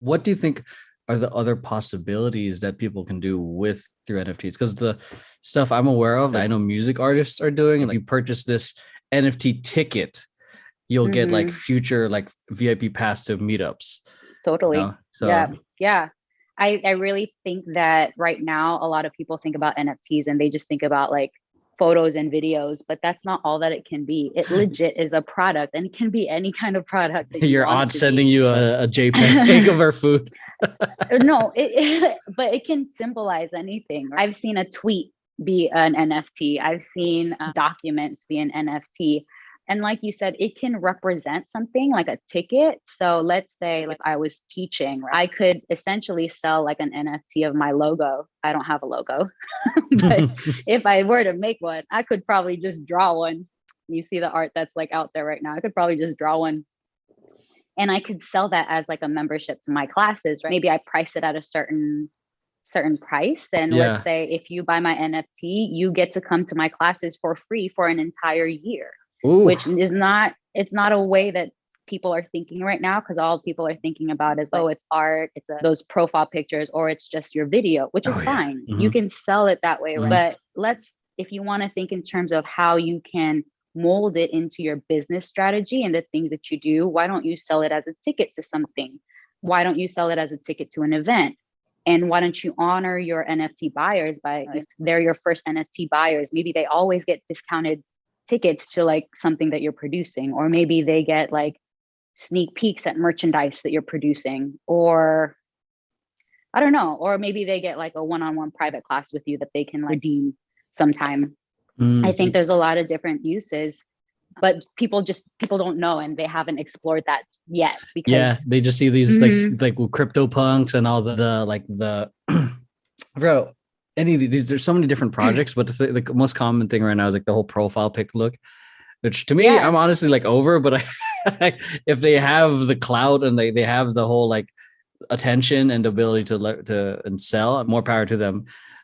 What do you think are the other possibilities that people can do with through NFTs? Because the stuff I'm aware of, I know music artists are doing, if you purchase this NFT ticket, you'll get like Hmm. future like VIP pass to meetups. You Totally. know? Yeah. So Yeah. I really think that right now a lot of people think about NFTs and they just think about like photos and videos, but that's not all that it can be. It legit is a product and it can be any kind of product that you your want it aunt to sending be. you a JPEG of her food. No, but it can symbolize anything. I've seen a tweet be an NFT. I've seen documents be an NFT. And like you said, it can represent something like a ticket. So let's say like I was teaching, I could essentially sell like an NFT of my logo. I don't have a logo, but if I were to make one, I could probably just draw one. You see the art that's like out there right now. I could probably just draw one and I could sell that as like a membership to my classes, right? Maybe I price it at a certain price. Then let's Yeah. say if you buy my NFT, you get to come to my classes for free for an entire year, Ooh. which is not it's not a way that people are thinking right now because all people are thinking about is like, oh, it's art, those profile pictures, or it's just your video, which Oh is yeah. fine. You Hmm. can sell it that way, right? Hmm. But let's if you want to think in terms of how you can mold it into your business strategy and the things that you do, why don't you sell it as a ticket to something? Why don't you sell it as a ticket to an event? And why don't you honor your NFT buyers by, if they're your first NFT buyers, maybe they always get discounted tickets to like something that you're producing, or maybe they get like sneak peeks at merchandise that you're producing, or I don't know, or maybe they get like a one-on-one private class with you that they can like redeem sometime. I think there's a lot of different uses, but people don't know and they haven't explored that yet Yeah, because they just see these mhm, like crypto punks and all the like the I forgot any of these. There's so many different projects, but the most common thing right now is like the whole profile pic look, which to me I'm yeah, honestly like over. But if they have the clout and they have the whole like attention and ability to and sell, more power to them.